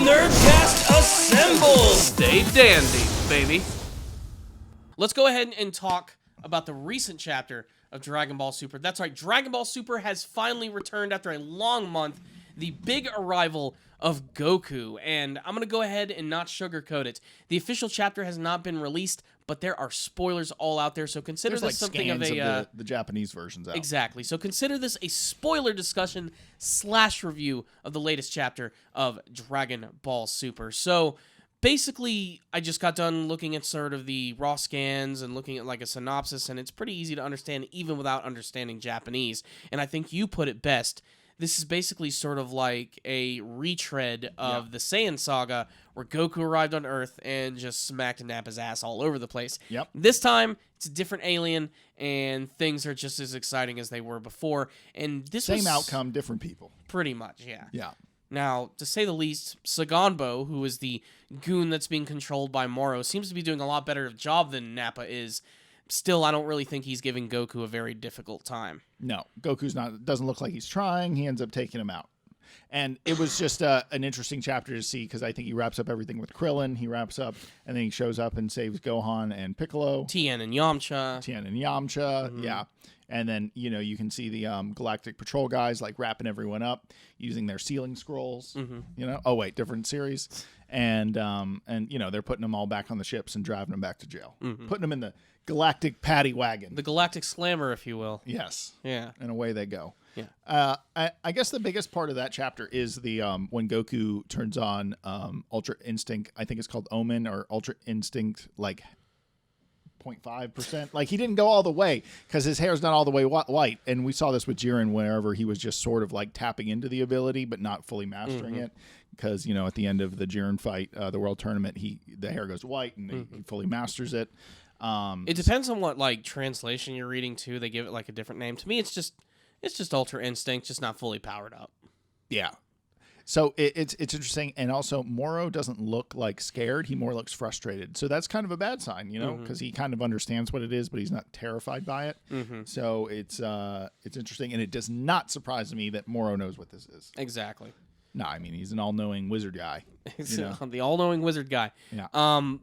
Nerdcast assemble! Stay dandy, baby. Let's go ahead and talk about the recent chapter of Dragon Ball Super. That's right, Dragon Ball Super has finally returned after a long month. The big arrival of Goku, and I'm going to go ahead and not sugarcoat it. The official chapter has not been released, but there are spoilers all out there, so consider There's this like something of scans a... of the Japanese versions out. Exactly, so consider this a spoiler discussion / review of the latest chapter of Dragon Ball Super. So, basically, I just got done looking at sort of the raw scans and looking at like a synopsis, and it's pretty easy to understand even without understanding Japanese, and I think you put it best. This is basically sort of like a retread of the Saiyan saga where Goku arrived on Earth and just smacked Nappa's ass all over the place. Yep. This time, it's a different alien, and things are just as exciting as they were before. And this Same was outcome, different people. pretty much, yeah. Yeah. Now, to say the least, Saganbo, who is the goon that's being controlled by Moro, seems to be doing a lot better job than Nappa is. Still, I don't really think he's giving Goku a very difficult time. No, Goku's not. Doesn't look like he's trying. He ends up taking him out. And it was just an interesting chapter to see because I think he wraps up everything with Krillin. He wraps up, and then he shows up and saves Gohan and Piccolo. Tien and Yamcha. Yeah. And then, you can see the Galactic Patrol guys like wrapping everyone up using their sealing scrolls. Oh, wait, different series. And they're putting them all back on the ships and driving them back to jail. Putting them in the Galactic Paddy Wagon. The Galactic Slammer, if you will. Yes. Yeah. And away they go. Yeah. I guess the biggest part of that chapter is the when Goku turns on Ultra Instinct. I think it's called Omen or Ultra Instinct, like 0.5%. Like he didn't go all the way because his hair's not all the way white. And we saw this with Jiren wherever he was just sort of like tapping into the ability but not fully mastering it. Because at the end of the Jiren fight, the World Tournament, the hair goes white and he fully masters it. It depends on what like translation you're reading too. They give it like a different name. To me, it's just Ultra Instinct, just not fully powered up. Yeah. So it's interesting, and also Moro doesn't look like scared; he more looks frustrated. So that's kind of a bad sign, because he kind of understands what it is, but he's not terrified by it. So it's interesting, and it does not surprise me that Moro knows what this is. Exactly. No, I mean he's an all-knowing wizard guy. The all-knowing wizard guy. Yeah.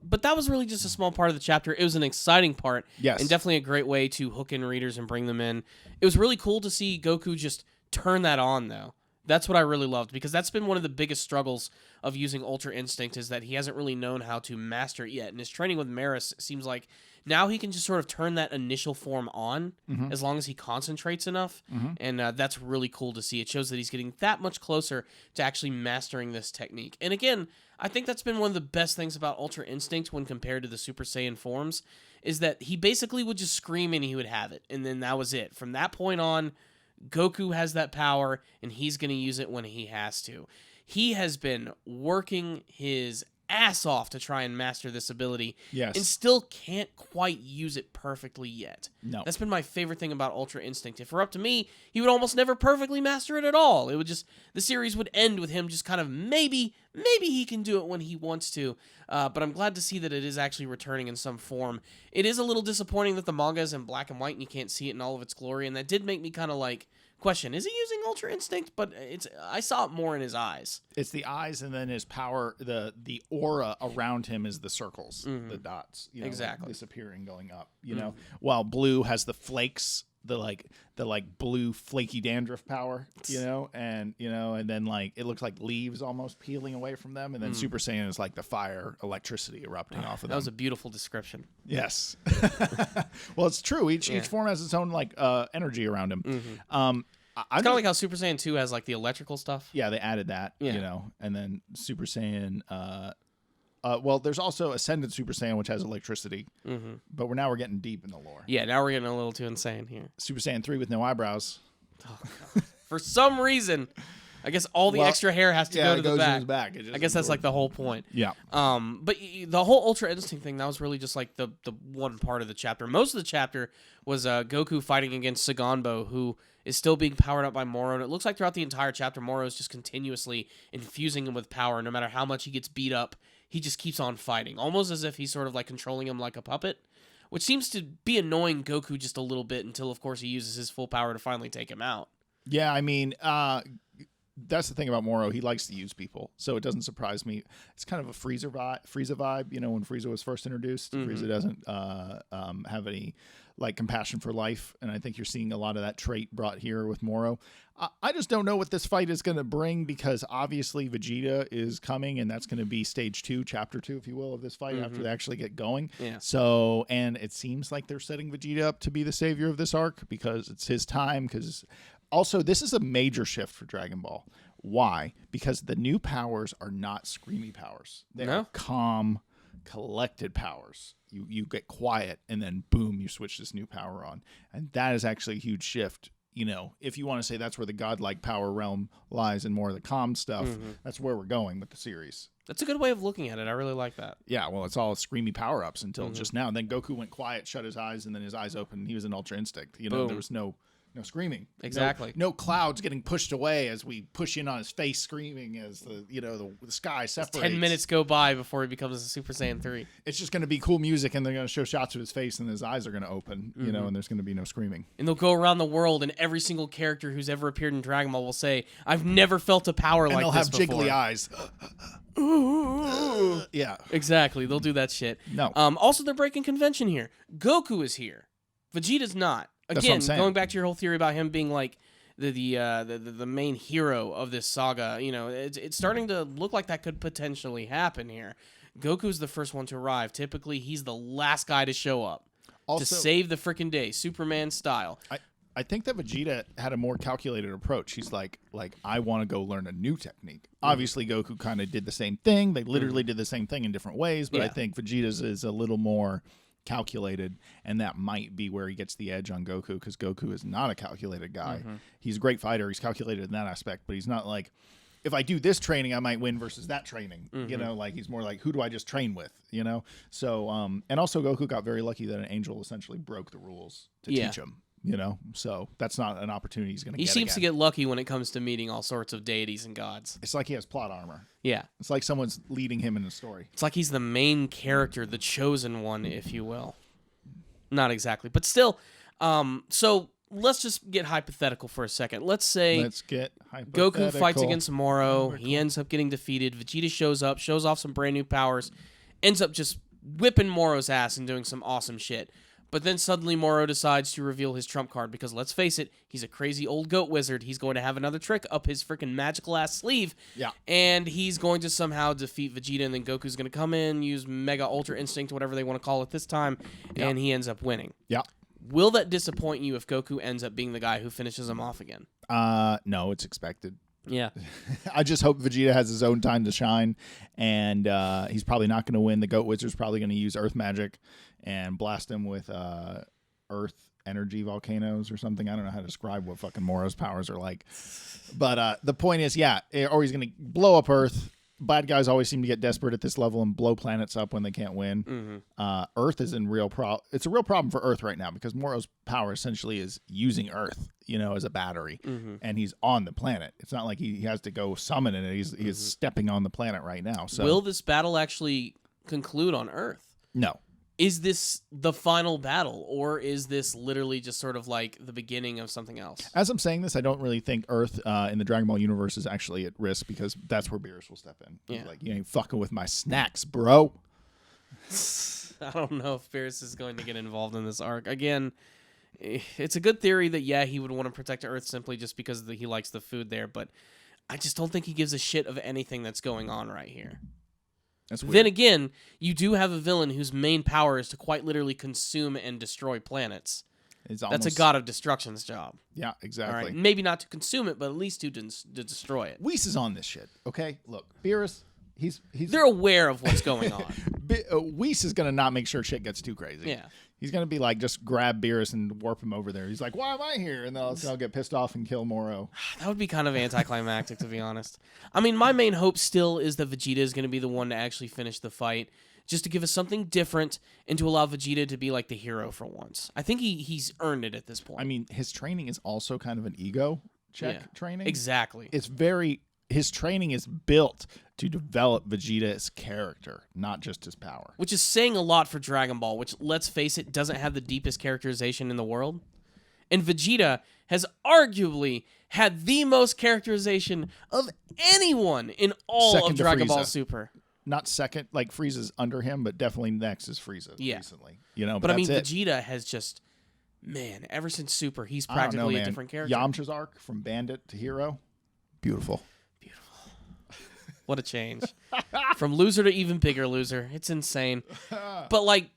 But that was really just a small part of the chapter. It was an exciting part. Yes. And definitely a great way to hook in readers and bring them in. It was really cool to see Goku just turn that on, though. That's what I really loved, because that's been one of the biggest struggles of using Ultra Instinct is that he hasn't really known how to master it yet. And his training with Maris seems like now he can just sort of turn that initial form on as long as he concentrates enough. And that's really cool to see. It shows that he's getting that much closer to actually mastering this technique. And again, I think that's been one of the best things about Ultra Instinct when compared to the Super Saiyan forms, is that he basically would just scream and he would have it. And then that was it. From that point on, Goku has that power, and he's going to use it when he has to. He has been working his ass off to try and master this ability, Yes. and still can't quite use it perfectly yet. No. That's been my favorite thing about Ultra Instinct. If it were up to me, he would almost never perfectly master it at all. It would just, the series would end with him just kind of maybe he can do it when he wants to. But I'm glad to see that it is actually returning in some form. It is a little disappointing that the manga is in black and white and you can't see it in all of its glory, and that did make me kind of like question, is he using Ultra Instinct? But I saw it more in his eyes. It's the eyes, and then his power, the aura around him is the circles, the dots, Exactly. disappearing, going up, while blue has the flakes, the blue flaky dandruff power, and then like it looks like leaves almost peeling away from them, and then Super Saiyan is like the fire, electricity erupting off of them. That was a beautiful description. Yes. Well, it's true. Each form has its own like energy around him. It's kind of like how Super Saiyan 2 has like the electrical stuff. Yeah, they added that, and then Super Saiyan. Well, there's also Ascended Super Saiyan, which has electricity, but we're getting deep in the lore. Yeah, now we're getting a little too insane here. Super Saiyan 3 with no eyebrows. Oh, God. For some reason, I guess all the extra hair has to go to the back. His back. I guess that's like the whole point. Yeah. But the whole Ultra Instinct thing, that was really just like the one part of the chapter. Most of the chapter was Goku fighting against Saganbo, who is still being powered up by Moro. And it looks like throughout the entire chapter, Moro is just continuously infusing him with power. No matter how much he gets beat up, he just keeps on fighting, almost as if he's sort of like controlling him like a puppet, which seems to be annoying Goku just a little bit until, of course, he uses his full power to finally take him out. Yeah, I mean, that's the thing about Moro. He likes to use people, so it doesn't surprise me. It's kind of a Frieza vibe. You know, when Frieza was first introduced, Frieza doesn't have any like compassion for life, and I think you're seeing a lot of that trait brought here with Moro. I just don't know what this fight is going to bring, because obviously Vegeta is coming, and that's going to be stage 2, chapter 2, if you will, of this fight after they actually get going. Yeah. So, and it seems like they're setting Vegeta up to be the savior of this arc because it's his time. Because also, this is a major shift for Dragon Ball. Why? Because the new powers are not screamy powers. They're calm, collected powers. You get quiet, and then boom, you switch this new power on. And that is actually a huge shift. You know, if you want to say that's where the godlike power realm lies and more of the calm stuff, that's where we're going with the series. That's a good way of looking at it. I really like that. Yeah, well, it's all screamy power-ups until just now. And then Goku went quiet, shut his eyes, and then his eyes opened, and he was an Ultra Instinct. You know, there was no screaming. Exactly. No clouds getting pushed away as we push in on his face screaming as the sky separates. 10 minutes go by before he becomes a Super Saiyan 3. It's just going to be cool music, and they're going to show shots of his face, and his eyes are going to open, you know, and there's going to be no screaming. And they'll go around the world, and every single character who's ever appeared in Dragon Ball will say, "I've never felt a power like this before." And they'll have jiggly eyes. Yeah. Exactly. They'll do that shit. No. Also, they're breaking convention here. Goku is here. Vegeta's not. Again, going back to your whole theory about him being like the main hero of this saga, you know, it's starting to look like that could potentially happen here. Goku's the first one to arrive. Typically, he's the last guy to show up to save the freaking day, Superman style. I think that Vegeta had a more calculated approach. He's like I want to go learn a new technique. Obviously, Goku kind of did the same thing. They literally did the same thing in different ways, but I think Vegeta's is a little more calculated, and that might be where he gets the edge on Goku, because Goku is not a calculated guy. He's a great fighter. He's calculated in that aspect, but he's not like, if I do this training, I might win versus that training. You know, like he's more like, who do I just train with? You know? So, and also Goku got very lucky that an angel essentially broke the rules to teach him. You know, so that's not an opportunity he's going to get. He seems to get lucky when it comes to meeting all sorts of deities and gods. It's like he has plot armor. Yeah. It's like someone's leading him in the story. It's like he's the main character, the chosen one, if you will. Not exactly, but still. So let's just get hypothetical for a second. Let's say Goku fights against Moro. He ends up getting defeated. Vegeta shows up, shows off some brand new powers, ends up just whipping Moro's ass and doing some awesome shit. But then suddenly Moro decides to reveal his trump card because, let's face it, he's a crazy old goat wizard. He's going to have another trick up his freaking magical-ass sleeve. Yeah. And he's going to somehow defeat Vegeta, and then Goku's going to come in, use Mega Ultra Instinct, whatever they want to call it this time, and he ends up winning. Yeah. Will that disappoint you if Goku ends up being the guy who finishes him off again? No, it's expected. Yeah. I just hope Vegeta has his own time to shine, and he's probably not going to win. The Goat Wizard's probably going to use Earth Magic and blast him with Earth Energy Volcanoes or something. I don't know how to describe what fucking Moro's powers are like. But the point is, or he's going to blow up Earth. Bad guys always seem to get desperate at this level and blow planets up when they can't win. Earth is in real problem. It's a real problem for Earth right now because Moro's power essentially is using Earth, you know, as a battery, and he's on the planet. It's not like he has to go summon it. He's stepping on the planet right now. So will this battle actually conclude on Earth? No. Is this the final battle, or is this literally just sort of like the beginning of something else? As I'm saying this, I don't really think Earth in the Dragon Ball universe is actually at risk, because that's where Beerus will step in. Yeah. Like, you ain't fucking with my snacks, bro. I don't know if Beerus is going to get involved in this arc. Again, it's a good theory that, he would want to protect Earth simply just because he likes the food there, but I just don't think he gives a shit of anything that's going on right here. That's weird. Then again, you do have a villain whose main power is to quite literally consume and destroy planets. That's a god of destruction's job. Yeah, exactly. All right? Maybe not to consume it, but at least to destroy it. Whis is on this shit, okay? Look, Beerus, he's they're aware of what's going on. Whis is going to not make sure shit gets too crazy. Yeah. He's going to be like, just grab Beerus and warp him over there. He's like, why am I here? And they'll get pissed off and kill Moro. That would be kind of anticlimactic, to be honest. I mean, my main hope still is that Vegeta is going to be the one to actually finish the fight, just to give us something different and to allow Vegeta to be like the hero for once. I think he's earned it at this point. I mean, his training is also kind of an ego check training. Exactly. His training is built to develop Vegeta's character, not just his power. Which is saying a lot for Dragon Ball, which, let's face it, doesn't have the deepest characterization in the world. And Vegeta has arguably had the most characterization of anyone in all Second of to Dragon Ball Frieza. Super. Not second, like Frieza's under him, but definitely next is Frieza. Yeah. Recently, you know. But I that's mean, it. Vegeta has just, man, ever since Super, he's I don't know, practically a man. different character. Yamcha's arc from Bandit to Hero, beautiful. What a change. From loser to even bigger loser. It's insane. But, like,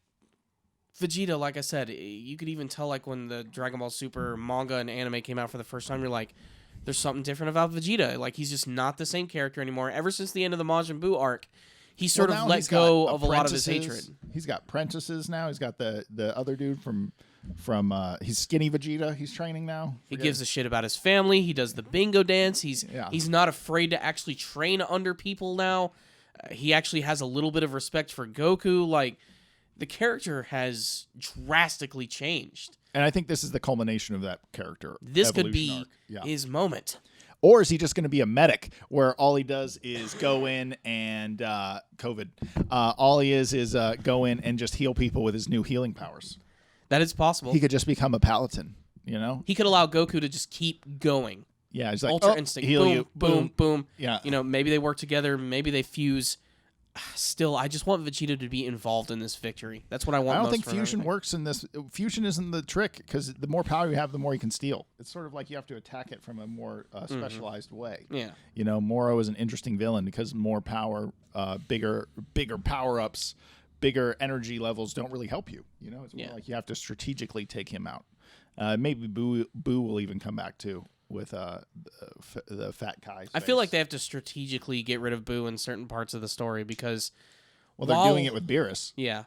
Vegeta, like I said, you could even tell, like, when the Dragon Ball Super manga and anime came out for the first time, you're like, there's something different about Vegeta. Like, he's just not the same character anymore. Ever since the end of the Majin Buu arc, he sort of let go of a lot of his hatred. He's got apprentices now. He's got the other dude from he's skinny Vegeta. He's training now. He gives a shit about his family. He does the bingo dance. He's not afraid to actually train under people now. He actually has a little bit of respect for Goku. Like, the character has drastically changed. And I think this is the culmination of that character. This could evolution be arc. his moment. Or is he just going to be a medic where all he does is go in and COVID? All he is go in and just heal people with his new healing powers. That is possible. He could just become a paladin, you know? He could allow Goku to just keep going. Yeah, he's like, Ultra Instinct. heal Boom, you. boom, boom. Yeah. You know, maybe they work together. Maybe they fuse. Still, I just want Vegeta to be involved in this victory. That's what I want. I don't most think from fusion everything. works in this. Fusion isn't the trick because the more power you have, the more you can steal. It's sort of like you have to attack it from a more specialized way. Yeah. You know, Moro is an interesting villain because more power, bigger power ups, bigger energy levels don't really help you. You know, it's more like you have to strategically take him out. Maybe Boo will even come back too with the fat Kai's I feel like they have to strategically get rid of Boo in certain parts of the story because, they're doing it with Beerus. Yeah,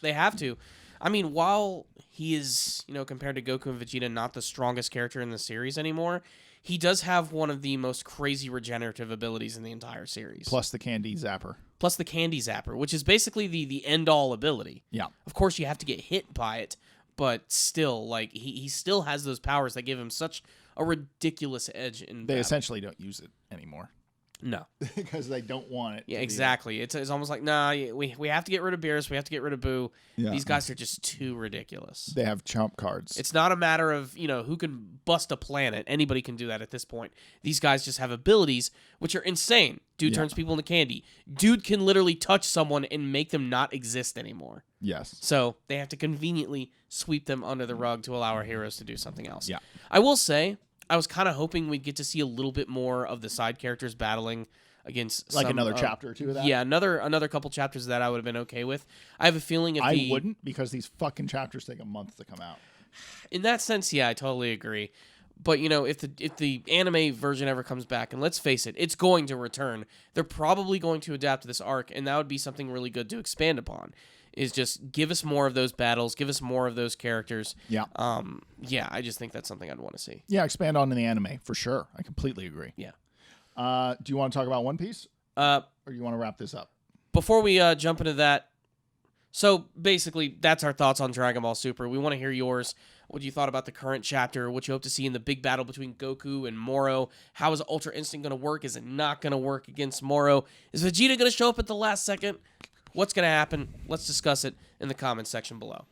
they have to. I mean, while he is, compared to Goku and Vegeta, not the strongest character in the series anymore, he does have one of the most crazy regenerative abilities in the entire series. Plus the Candy Zapper. Plus the Candy Zapper, which is basically the end-all ability. Yeah. Of course, you have to get hit by it, but still, like, he still has those powers that give him such a ridiculous edge in They battle. essentially don't use it anymore. No. Because they don't want it. Yeah, exactly. It's almost like, nah, we have to get rid of Beerus. We have to get rid of Boo. Yeah. These guys are just too ridiculous. They have chump cards. It's not a matter of, who can bust a planet. Anybody can do that at this point. These guys just have abilities, which are insane. Dude turns people into candy. Dude can literally touch someone and make them not exist anymore. Yes. So they have to conveniently sweep them under the rug to allow our heroes to do something else. Yeah. I will say, I was kind of hoping we'd get to see a little bit more of the side characters battling against like some another chapter or two of that? Yeah, another couple chapters of that I would have been okay with. I have a feeling if I wouldn't because these fucking chapters take a month to come out. In that sense, yeah, I totally agree. But if the anime version ever comes back, and let's face it, it's going to return, they're probably going to adapt this arc, and that would be something really good to expand upon. Is just give us more of those battles, give us more of those characters. Yeah. Yeah, I just think that's something I'd want to see. Yeah, expand on in the anime for sure. I completely agree. Yeah. Do you want to talk about One Piece? Or do you want to wrap this up? Before we jump into that, so basically that's our thoughts on Dragon Ball Super. We want to hear yours. What you thought about the current chapter? What you hope to see in the big battle between Goku and Moro? How is Ultra Instinct going to work? Is it not going to work against Moro? Is Vegeta going to show up at the last second? What's going to happen? Let's discuss it in the comments section below.